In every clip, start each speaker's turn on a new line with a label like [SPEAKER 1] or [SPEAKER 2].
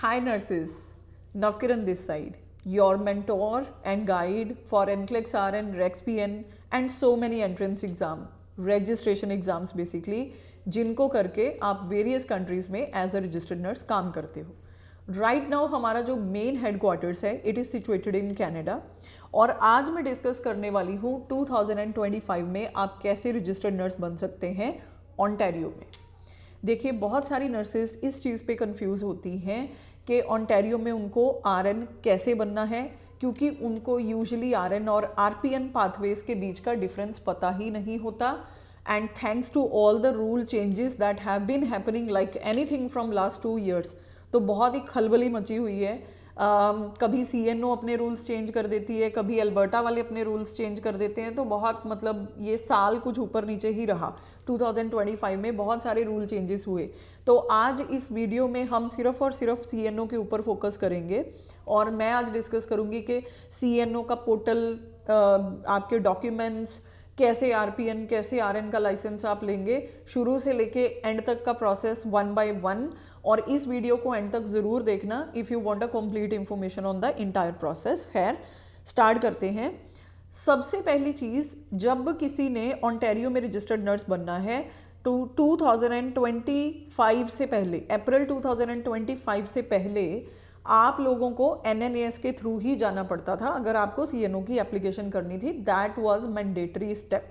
[SPEAKER 1] Hi nurses, Navkiran this side, your mentor and guide for NCLEX RN, REXPN and so many entrance exam, registration exams basically, जिनको करके आप various countries में as a registered nurse काम करते हो. Right now हमारा जो main headquarters है it is situated in Canada और आज मैं डिस्कस करने वाली हूँ 2025 में आप कैसे रजिस्टर्ड नर्स बन सकते हैं ओंटारियो में. देखिए बहुत सारी नर्सेज इस चीज़ पे कंफ्यूज होती हैं कि ओंटारियो में उनको आरएन कैसे बनना है, क्योंकि उनको यूजुअली आरएन और आरपीएन पाथवेज के बीच का डिफरेंस पता ही नहीं होता. And thanks to all the rule changes that have been happening like anything from last 2 years, तो बहुत ही खलबली मची हुई है. कभी सीएनओ अपने रूल्स चेंज कर देती है, कभी अल्बर्टा वाले अपने रूल्स चेंज कर देते हैं. तो बहुत मतलब ये साल कुछ ऊपर नीचे ही रहा. 2025 में बहुत सारे रूल चेंजेस हुए. तो आज इस वीडियो में हम सिर्फ और सिर्फ सीएनओ के ऊपर फोकस करेंगे और मैं आज डिस्कस करूंगी कि सीएनओ का पोर्टल, आपके डॉक्यूमेंट्स, कैसे आरपीएन कैसे आरएन का लाइसेंस आप लेंगे, शुरू से लेके एंड तक का प्रोसेस 1 by 1. और इस वीडियो को एंड तक ज़रूर देखना if you want a complete information on the entire process. खैर स्टार्ट करते हैं. सबसे पहली चीज़, जब किसी ने ओंटारियो में रजिस्टर्ड नर्स बनना है तो 2025 से पहले, अप्रैल 2025 से पहले आप लोगों को एनएनएएस के थ्रू ही जाना पड़ता था अगर आपको सीएनओ की एप्लीकेशन करनी थी. That was mandatory step.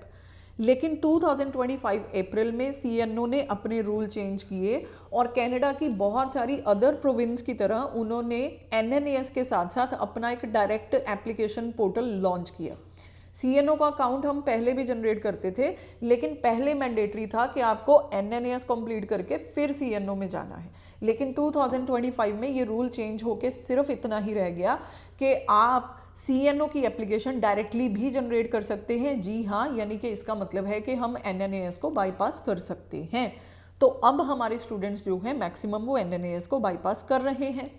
[SPEAKER 1] लेकिन 2025 अप्रैल में सीएनओ ने अपने रूल चेंज किए और कनाडा की बहुत सारी अदर प्रोविंस की तरह उन्होंने एनएनएएस के साथ साथ अपना एक डायरेक्ट एप्लीकेशन पोर्टल लॉन्च किया. सीएनओ का अकाउंट हम पहले भी जनरेट करते थे, लेकिन पहले मैंडेटरी था कि आपको एनएनएएस कंप्लीट करके फिर सीएनओ में जाना है. लेकिन 2025 में ये रूल चेंज होके सिर्फ इतना ही रह गया कि आप सीएनओ की एप्लीकेशन डायरेक्टली भी जनरेट कर सकते हैं. जी हाँ, यानी कि इसका मतलब है कि हम एनएनएएस को बाईपास कर सकते हैं. तो अब हमारे स्टूडेंट्स जो हैं मैक्सिमम वो एनएनएएस को बाईपास कर रहे हैं.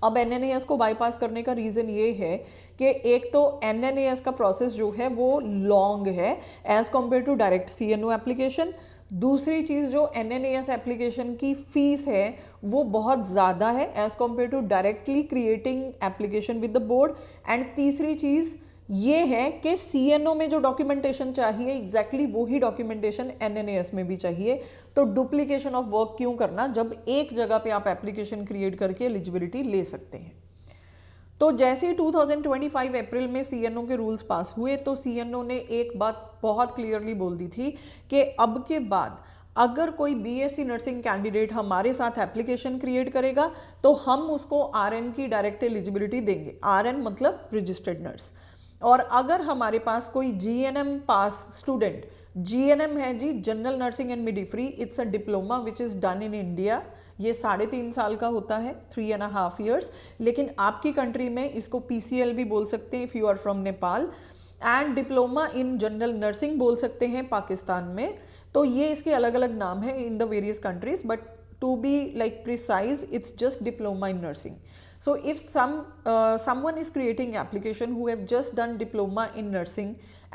[SPEAKER 1] अब एनएनएएस को बाईपास करने का रीज़न ये है कि एक तो एनएनएएस का प्रोसेस जो है वो लॉन्ग है as compare to direct CNO application. दूसरी चीज़, जो एनएनएएस एप्लीकेशन की फ़ीस है वो बहुत ज़्यादा है as compare to directly creating application with the board. And तीसरी चीज़ ये है कि सीएनओ में जो डॉक्यूमेंटेशन चाहिए एग्जैक्टली वही डॉक्यूमेंटेशन एनएनएएस में भी चाहिए. तो डुप्लीकेशन ऑफ वर्क क्यों करना जब एक जगह पे आप एप्लीकेशन क्रिएट करके एलिजिबिलिटी ले सकते हैं. तो जैसे ही 2025 अप्रैल में सीएनओ के रूल्स पास हुए तो सीएनओ ने एक बात बहुत क्लियरली बोल दी थी कि अब के बाद अगर कोई बीएससी नर्सिंग कैंडिडेट हमारे साथ एप्लीकेशन क्रिएट करेगा तो हम उसको आरएन की डायरेक्ट एलिजिबिलिटी देंगे. आरएन मतलब रजिस्टर्ड नर्स. और अगर हमारे पास कोई जीएनएम पास स्टूडेंट, जीएनएम है जी, general nursing and midwifery, it's a diploma which is done in India. ये 3.5 साल का होता है, 3.5 years. लेकिन आपकी कंट्री में इसको पीसीएल भी बोल सकते हैं if you are from Nepal. And diploma in general nursing बोल सकते हैं पाकिस्तान में. तो ये इसके अलग अलग नाम है in the various countries, but to be like precise it's just diploma in nursing. So if someone is creating application who have just done diploma in nursing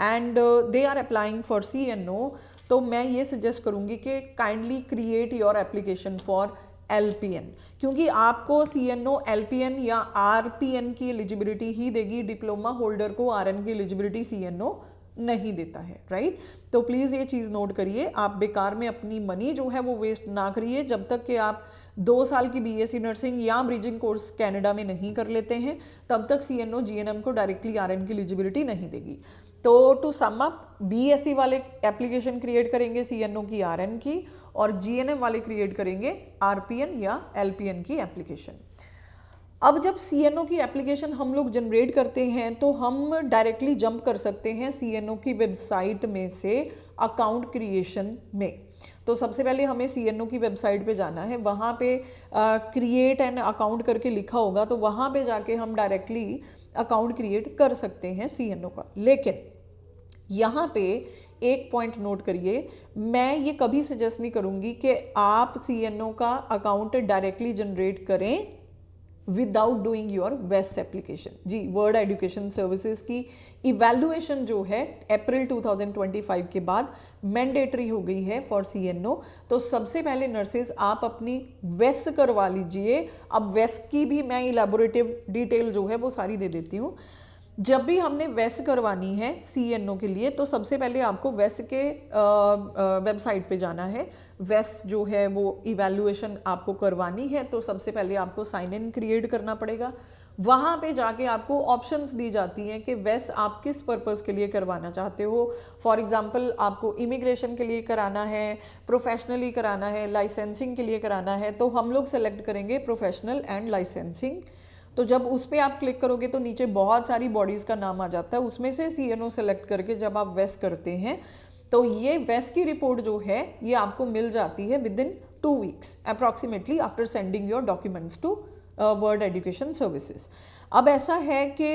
[SPEAKER 1] and they are applying for CNO, तो मैं ये suggest करूँगी कि kindly create your application for LPN, क्योंकि आपको CNO LPN या RPN की eligibility ही देगी. डिप्लोमा होल्डर को RN की एलिजिबिलिटी CNO नहीं देता है. राइट. तो प्लीज़ ये चीज़ नोट करिए. आप बेकार में अपनी मनी जो है वो वेस्ट ना करिए. जब तक कि आप 2 साल की बीएससी नर्सिंग या ब्रिजिंग कोर्स कनाडा में नहीं कर लेते हैं तब तक सीएनओ जीएनएम को डायरेक्टली आरएन की एलिजिबिलिटी नहीं देगी. तो टू सम अप, बीएससी वाले एप्लीकेशन क्रिएट करेंगे सीएनओ की आरएन की और जीएनएम वाले क्रिएट करेंगे आरपीएन या एलपीएन की एप्लीकेशन. अब जब सीएनओ की एप्लीकेशन हम लोग जनरेट करते हैं तो हम डायरेक्टली जंप कर सकते हैं सीएनओ की वेबसाइट में से अकाउंट क्रिएशन में. तो सबसे पहले हमें सीएनओ की वेबसाइट पे जाना है. वहाँ पे क्रिएट एन अकाउंट करके लिखा होगा, तो वहाँ पे जाके हम डायरेक्टली अकाउंट क्रिएट कर सकते हैं सीएनओ का. लेकिन यहाँ पे एक पॉइंट नोट करिए, मैं ये कभी सजेस्ट नहीं करूँगी कि आप सीएनओ का अकाउंट डायरेक्टली जनरेट करें विदाउट डूइंग योर वेस्ट एप्लीकेशन। जी, वर्ड एजुकेशन सर्विसेज की इवैल्यूएशन जो है अप्रैल 2025 के बाद मैंडेटरी हो गई है फॉर CNO। तो सबसे पहले नर्सेज आप अपनी वेस्ट करवा लीजिए। अब वेस्ट की भी मैं इलेबोरेटिव डिटेल जो है वो सारी दे देती हूँ। जब भी हमने वेस्ट करवानी है CNO के लिए तो सबसे पहले आपको वेस्ट के वेबसाइट पे जाना है। वेस्ट जो है वो इवैल्यूएशन आपको करवानी है तो सबसे पहले आपको साइन इन क्रिएट करना पड़ेगा। वहाँ पे जाके आपको ऑप्शंस दी जाती हैं कि वेस्ट आप किस पर्पस के लिए करवाना चाहते हो। फॉर एग्जांपल आपको इमिग्रेशन के लिए कराना है, प्रोफेशनली कराना है, लाइसेंसिंग के लिए कराना है, तो हम लोग सेलेक्ट करेंगे प्रोफेशनल एंड लाइसेंसिंग। तो जब उस पर आप क्लिक करोगे तो नीचे बहुत सारी बॉडीज़ का नाम आ जाता है, उसमें से CNO सेलेक्ट करके जब आप वेस्ट करते हैं तो ये वेस्ट की रिपोर्ट जो है ये आपको मिल जाती है within 2 weeks approximately after sending your documents to world education services. अब ऐसा है कि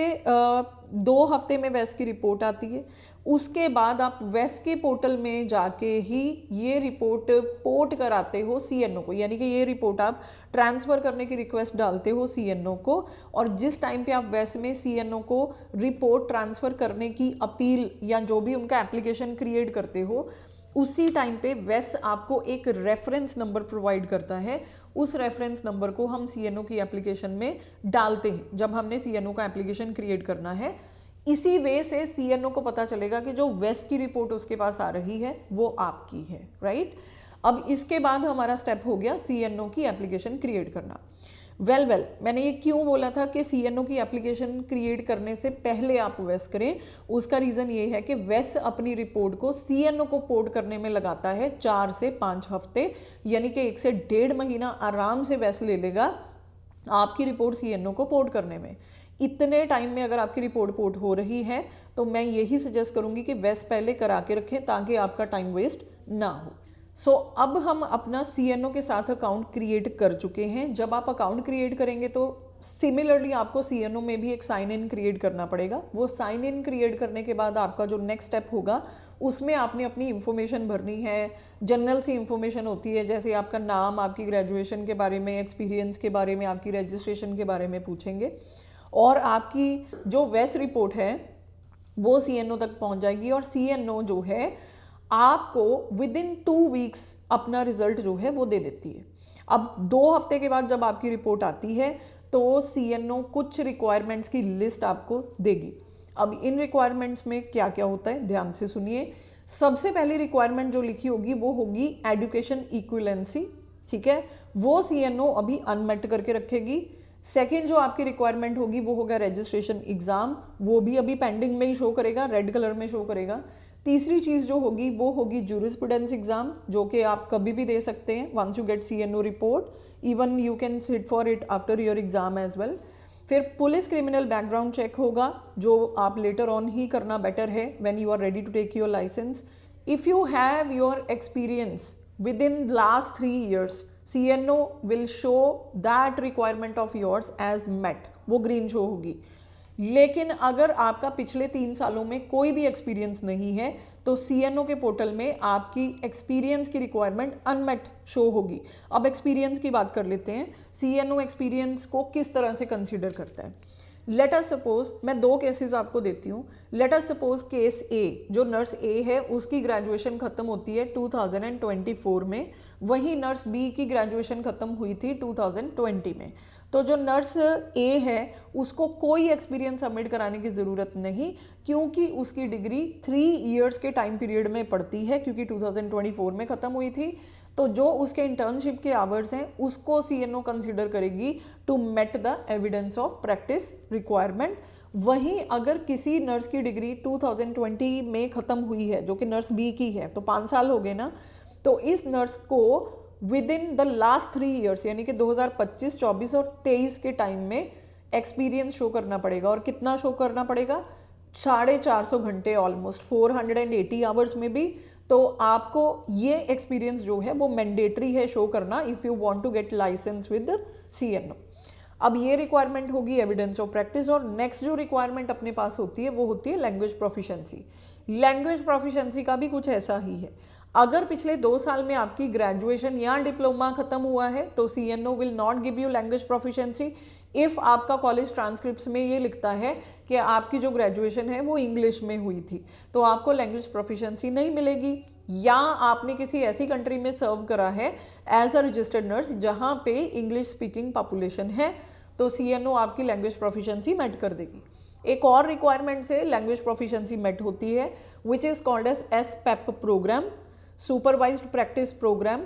[SPEAKER 1] 2 हफ्ते में वेस्ट की रिपोर्ट आती है, उसके बाद आप वेस्ट के पोर्टल में जाके ही ये रिपोर्ट पोर्ट कराते हो CNO को, यानी कि ये रिपोर्ट आप ट्रांसफ़र करने की रिक्वेस्ट डालते हो CNO को। और जिस टाइम पे आप वेस्ट में CNO को रिपोर्ट ट्रांसफ़र करने की अपील या जो भी उनका एप्लीकेशन क्रिएट करते हो, उसी टाइम पे वेस्ट आपको एक रेफरेंस नंबर प्रोवाइड करता है। उस रेफरेंस नंबर को हम CNO की एप्लीकेशन में डालते हैं जब हमने CNO का एप्लीकेशन क्रिएट करना है। इसी वे से CNO को पता चलेगा कि जो वेस्ट की रिपोर्ट उसके पास आ रही है वो आपकी है, राइट। अब इसके बाद हमारा स्टेप हो गया CNO की एप्लीकेशन क्रिएट करना। वेल मैंने ये क्यों बोला था कि CNO की एप्लीकेशन क्रिएट करने से पहले आप वेस्ट करें, उसका रीज़न ये है कि वेस्ट अपनी रिपोर्ट को CNO को पोर्ट करने में लगाता है 4 से 5 हफ्ते, यानी कि 1 से 1.5 महीना आराम से वेस्ट ले लेगा आपकी रिपोर्ट CNO को पोर्ट करने में। इतने टाइम में अगर आपकी रिपोर्ट पोर्ट हो रही है तो मैं यही सजेस्ट करूंगी कि वेस्ट पहले करा के रखें ताकि आपका टाइम वेस्ट ना हो। सो अब हम अपना CNO के साथ अकाउंट क्रिएट कर चुके हैं। जब आप अकाउंट क्रिएट करेंगे तो सिमिलरली आपको CNO में भी एक साइन इन क्रिएट करना पड़ेगा। वो साइन इन क्रिएट करने के बाद आपका जो नेक्स्ट स्टेप होगा उसमें आपने अपनी इंफॉर्मेशन भरनी है। जनरल सी इंफॉर्मेशन होती है, जैसे आपका नाम, आपकी ग्रेजुएशन के बारे में, एक्सपीरियंस के बारे में, आपकी रजिस्ट्रेशन के बारे में पूछेंगे और आपकी जो वेस्ट रिपोर्ट है वो CNO तक पहुंच जाएगी और CNO जो है आपको विद इन 2 वीक्स अपना रिजल्ट जो है वो दे देती है। अब 2 हफ्ते के बाद जब आपकी रिपोर्ट आती है तो CNO कुछ रिक्वायरमेंट्स की लिस्ट आपको देगी। अब इन रिक्वायरमेंट्स में क्या क्या होता है ध्यान से सुनिए। सबसे पहली रिक्वायरमेंट जो लिखी होगी वो होगी एजुकेशन इक्विवेलेंसी, ठीक है, वो CNO अभी अनमेट करके रखेगी। सेकंड जो आपकी रिक्वायरमेंट होगी वो होगा रजिस्ट्रेशन एग्जाम, वो भी अभी पेंडिंग में ही शो करेगा, रेड कलर में शो करेगा। तीसरी चीज़ जो होगी वो होगी जूरिस्प्रूडेंस एग्जाम, जो कि आप कभी भी दे सकते हैं once you get CNO report, even you can sit for it after your exam as well. फिर पुलिस क्रिमिनल बैकग्राउंड चेक होगा जो आप लेटर ऑन ही करना बेटर है when you are ready to take your licence. If you have your experience within last 3 years, CNO will show that requirement of yours as met, वो green show होगी। लेकिन अगर आपका पिछले 3 सालों में कोई भी एक्सपीरियंस नहीं है तो CNO के पोर्टल में आपकी एक्सपीरियंस की रिक्वायरमेंट अनमेट शो होगी। अब एक्सपीरियंस की बात कर लेते हैं। CNO एक्सपीरियंस को किस तरह से कंसीडर करता है। लेट अस सपोज, मैं 2 केसेस आपको देती हूँ। Let us suppose case A, जो नर्स A है उसकी ग्रेजुएशन ख़त्म होती है 2024 में, वहीं नर्स B की ग्रेजुएशन ख़त्म हुई थी 2020 में। तो जो नर्स A है उसको कोई एक्सपीरियंस सबमिट कराने की ज़रूरत नहीं, क्योंकि उसकी डिग्री 3 years के टाइम पीरियड में पड़ती है, क्योंकि 2024 में ख़त्म हुई थी। तो जो उसके इंटर्नशिप के आवर्स हैं उसको CNO कंसीडर करेगी to meet the evidence of practice requirement. वहीं अगर किसी नर्स की डिग्री 2020 में ख़त्म हुई है, जो कि नर्स B की है, तो 5 साल हो गए ना, तो इस नर्स को with in the last 3 years यानी कि 2025, 24 और 23 के टाइम में एक्सपीरियंस शो करना पड़ेगा। और कितना शो करना पड़ेगा? 450 घंटे, ऑलमोस्ट 480 आवर्स में भी। तो आपको ये एक्सपीरियंस जो है वो मैंडेटरी है शो करना if you want to get licence with CNO। अब ये रिक्वायरमेंट होगी एविडेंस ऑफ प्रैक्टिस। और नेक्स्ट जो रिक्वायरमेंट अपने पास होती है वो होती है लैंग्वेज प्रोफिशिएंसी। लैंग्वेज प्रोफिशिएंसी का भी कुछ ऐसा ही है। अगर पिछले 2 साल में आपकी ग्रेजुएशन या डिप्लोमा खत्म हुआ है तो CNO will not give you language proficiency if आपका कॉलेज ट्रांसक्रिप्ट्स में ये लिखता है कि आपकी जो ग्रेजुएशन है वो इंग्लिश में हुई थी, तो आपको लैंग्वेज प्रोफिशिएंसी नहीं मिलेगी। या आपने किसी ऐसी कंट्री में सर्व करा है एज अ रजिस्टर्ड नर्स जहाँ पे इंग्लिश स्पीकिंग पॉपुलेशन है, तो CNO आपकी लैंग्वेज प्रोफिशिएंसी मेट कर देगी। एक और रिक्वायरमेंट से लैंग्वेज प्रोफिशिएंसी मेट होती है which is called as SPEP program, supervised practice program.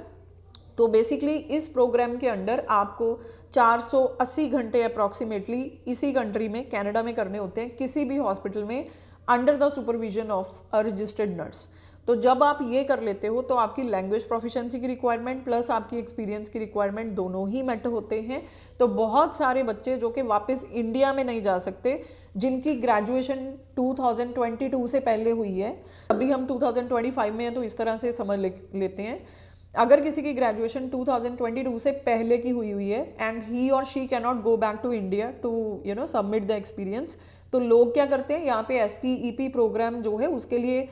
[SPEAKER 1] तो बेसिकली इस प्रोग्राम के अंडर आपको 480 घंटे अप्रॉक्सीमेटली इसी कंट्री में, कनाडा में करने होते हैं, किसी भी हॉस्पिटल में under the supervision of a registered nurse. तो जब आप ये कर लेते हो तो आपकी लैंग्वेज प्रोफिशिएंसी की रिक्वायरमेंट प्लस आपकी एक्सपीरियंस की रिक्वायरमेंट दोनों ही मेट होते हैं। तो बहुत सारे बच्चे जो कि वापस इंडिया में नहीं जा सकते, जिनकी ग्रेजुएशन 2022 से पहले हुई है, अभी हम 2025 में हैं तो इस तरह से समझ लेते हैं, अगर किसी की ग्रेजुएशन 2022 से पहले की हुई है एंड ही और she can not go back to India to submit the experience, तो लोग क्या करते हैं, यहाँ पे SPEP प्रोग्राम जो है उसके लिए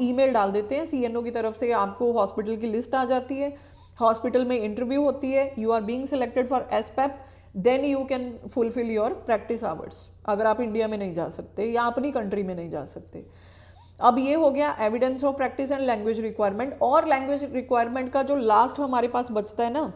[SPEAKER 1] ईमेल डाल देते हैं। CNO की तरफ से आपको हॉस्पिटल की लिस्ट आ जाती है, हॉस्पिटल में इंटरव्यू होती है, you are being selected for SPEP, then you can fulfil your practice hours अगर आप इंडिया में नहीं जा सकते या अपनी कंट्री में नहीं जा सकते। अब ये हो गया evidence of practice and language requirement. और लैंग्वेज रिक्वायरमेंट का जो लास्ट हमारे पास बचता है ना,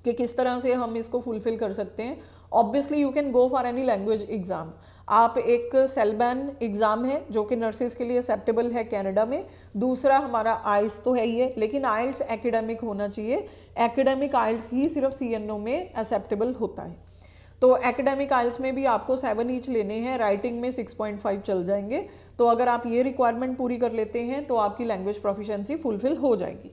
[SPEAKER 1] कि किस तरह से हम इसको फुलफिल कर सकते हैं, obviously you can go for any language exam. आप एक सेलबैन एग्ज़ाम है जो कि नर्सेज के लिए एक्सेप्टेबल है कनाडा में, दूसरा हमारा आइल्स तो है ही है, लेकिन आइल्स एकेडमिक होना चाहिए, एकेडमिक आइल्स ही सिर्फ CNO में एक्सेप्टेबल होता है। तो एकेडमिक आइल्स में भी आपको 7 ईच लेने हैं, राइटिंग में 6.5 चल जाएंगे। तो अगर आप ये रिक्वायरमेंट पूरी कर लेते हैं तो आपकी लैंग्वेज प्रोफिशिएंसी फुलफिल हो जाएगी।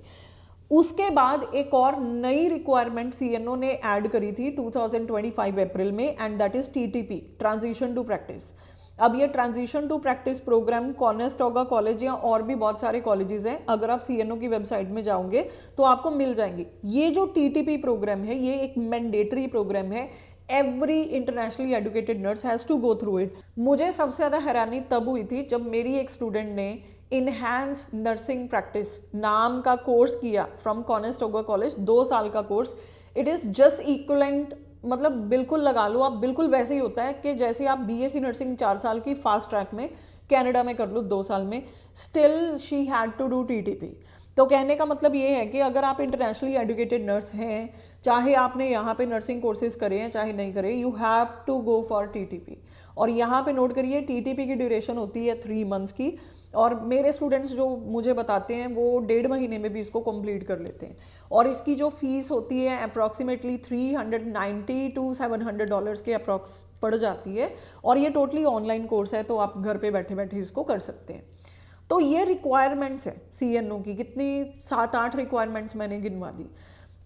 [SPEAKER 1] उसके बाद एक और नई रिक्वायरमेंट CNO ने ऐड करी थी 2025 अप्रैल में, and that is TTP, transition to practice. अब ये transition to practice program Conestoga college या और भी बहुत सारे कॉलेजेस हैं, अगर आप CNO की वेबसाइट में जाओगे तो आपको मिल जाएंगे। ये जो TTP प्रोग्राम है ये एक मैंडेटरी प्रोग्राम है, every internationally educated nurse has to go through it. मुझे सबसे ज़्यादा हैरानी तब हुई थी जब मेरी एक स्टूडेंट ने इनहैंस नर्सिंग प्रैक्टिस नाम का कोर्स किया फ्रॉम कॉनेस्टोगा कॉलेज, 2 साल का course. It is just equivalent, मतलब बिल्कुल लगा लो आप, बिल्कुल वैसे ही होता है कि जैसे आप BSc नर्सिंग 4 साल की फास्ट ट्रैक में कनाडा में कर लो 2 साल में, still she had to do TTP। तो कहने का मतलब ये है कि अगर आप इंटरनेशनली एजुकेटेड नर्स हैं, चाहे आपने यहाँ पे नर्सिंग कोर्सेज करे हैं चाहे नहीं करे, you have to go for TTP। और यहाँ पे नोट करिए TTP की ड्यूरेशन होती है 3 मंथ्स की, और मेरे स्टूडेंट्स जो मुझे बताते हैं वो 1.5 महीने में भी इसको कंप्लीट कर लेते हैं। और इसकी जो फीस होती है अप्रॉक्सीमेटली $390 to $700 के अप्रॉक्स पड़ जाती है, और ये टोटली ऑनलाइन कोर्स है, तो आप घर पे बैठे बैठे इसको कर सकते हैं। तो ये रिक्वायरमेंट्स है CNO की, कितनी 7-8 रिक्वायरमेंट्स मैंने गिनवा दी।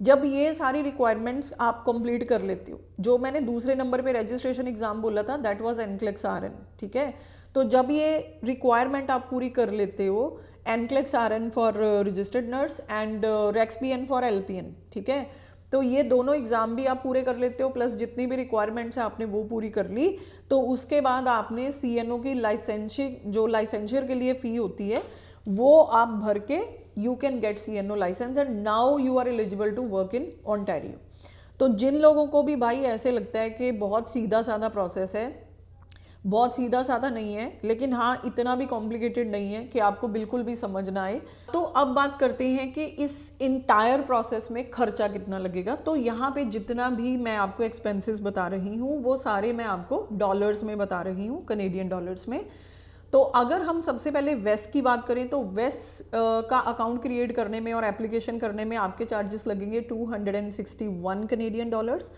[SPEAKER 1] जब ये सारी रिक्वायरमेंट्स आप कंप्लीट कर लेते हो, जो मैंने दूसरे नंबर पे रजिस्ट्रेशन एग्जाम बोला था दैट वाज NCLEX RN, ठीक है। तो जब ये रिक्वायरमेंट आप पूरी कर लेते हो, NCLEX RN for registered nurse and REXPN for LPN, ठीक है, तो ये दोनों एग्ज़ाम भी आप पूरे कर लेते हो, प्लस जितनी भी रिक्वायरमेंट्स है आपने वो पूरी कर ली, तो उसके बाद आपने CNO की लाइसेंशियर के लिए फ़ी होती है वो आप भर के you can get CNO licence and now you are eligible to work in Ontario. तो जिन लोगों को भी भाई ऐसे लगता है कि बहुत सीधा साधा प्रोसेस है, बहुत सीधा साधा नहीं है, लेकिन हाँ इतना भी कॉम्प्लिकेटेड नहीं है कि आपको बिल्कुल भी समझ ना आए। तो अब बात करते हैं कि इस इंटायर प्रोसेस में खर्चा कितना लगेगा। तो यहाँ पे जितना भी मैं आपको एक्सपेंसेस बता रही हूँ वो सारे मैं आपको डॉलर्स में बता रही हूँ, कनेडियन डॉलर्स में। तो अगर हम सबसे पहले वेस की बात करें तो वेस का अकाउंट क्रिएट करने में और एप्लीकेशन करने में आपके चार्जेस लगेंगे $261 कनेडियन डॉलर्स।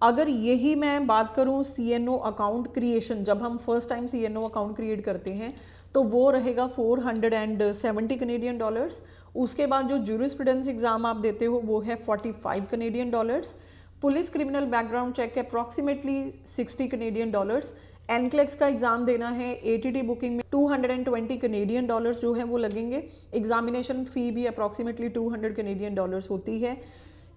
[SPEAKER 1] अगर यही मैं बात करूं CNO अकाउंट क्रिएशन, जब हम first time CNO account create करते हैं तो वो रहेगा $470 कनेडियन डॉलर्स। उसके बाद जो ज्यूरिस्प्रूडेंस एग्जाम आप देते हो वो है $45 Canadian dollars. Police criminal background check approximately $60 Canadian dollars. NCLEX का एग्जाम देना है, ATT बुकिंग में $220 कनेडियन डॉलर्स जो है वो लगेंगे। एग्जामिनेशन फ़ी भी अप्रॉक्सीमेटली $200 कनेडियन डॉलर्स होती है।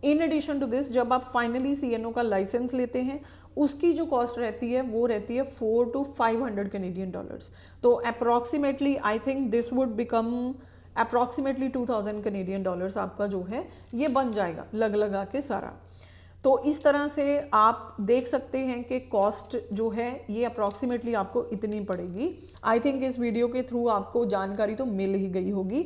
[SPEAKER 1] इन एडिशन टू दिस जब आप फाइनली CNO का लाइसेंस लेते हैं उसकी जो कॉस्ट रहती है वो रहती है $400 to $500 कनेडियन डॉलर्स। तो approximately I think this would become approximately 2000 Canadian dollars आपका जो है ये बन जाएगा लग लगा के सारा। तो इस तरह से आप देख सकते हैं कि कॉस्ट जो है ये अप्रॉक्सीमेटली आपको इतनी पड़ेगी। आई थिंक इस वीडियो के थ्रू आपको जानकारी तो मिल ही गई होगी।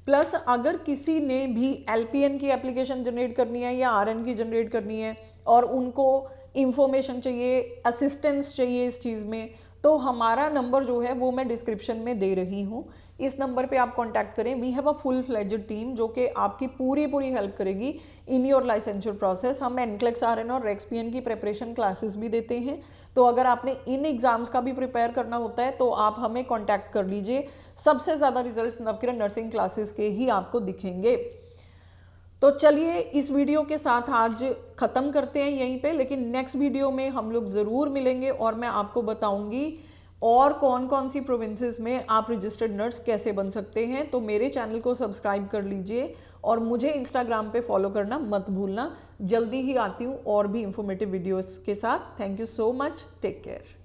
[SPEAKER 1] प्लस अगर किसी ने भी LPN की एप्लीकेशन जनरेट करनी है या RN की जनरेट करनी है और उनको इंफॉर्मेशन चाहिए, असिस्टेंस चाहिए इस चीज़ में, तो हमारा नंबर जो है वो मैं डिस्क्रिप्शन में दे रही हूँ। इस नंबर पे आप कांटेक्ट करें। We have a full fledged team जो कि आपकी पूरी हेल्प करेगी इन योर लाइसेंचर प्रोसेस। हम NCLEX RN और REXPN की प्रिपरेशन क्लासेस भी देते हैं। तो अगर आपने इन एग्जाम्स का भी प्रिपेयर करना होता है तो आप हमें कांटेक्ट कर लीजिए। सबसे ज़्यादा रिजल्ट्स नवकिरण नर्सिंग क्लासेस के ही आपको दिखेंगे। तो चलिए इस वीडियो के साथ आज ख़त्म करते हैं यहीं पे, लेकिन नेक्स्ट वीडियो में हम लोग ज़रूर मिलेंगे और मैं आपको बताऊंगी और कौन कौन सी प्रोविंसेस में आप रजिस्टर्ड नर्स कैसे बन सकते हैं। तो मेरे चैनल को सब्सक्राइब कर लीजिए और मुझे इंस्टाग्राम पे फॉलो करना मत भूलना। जल्दी ही आती हूँ और भी इंफॉर्मेटिव वीडियोस के साथ। Thank you so much, take care.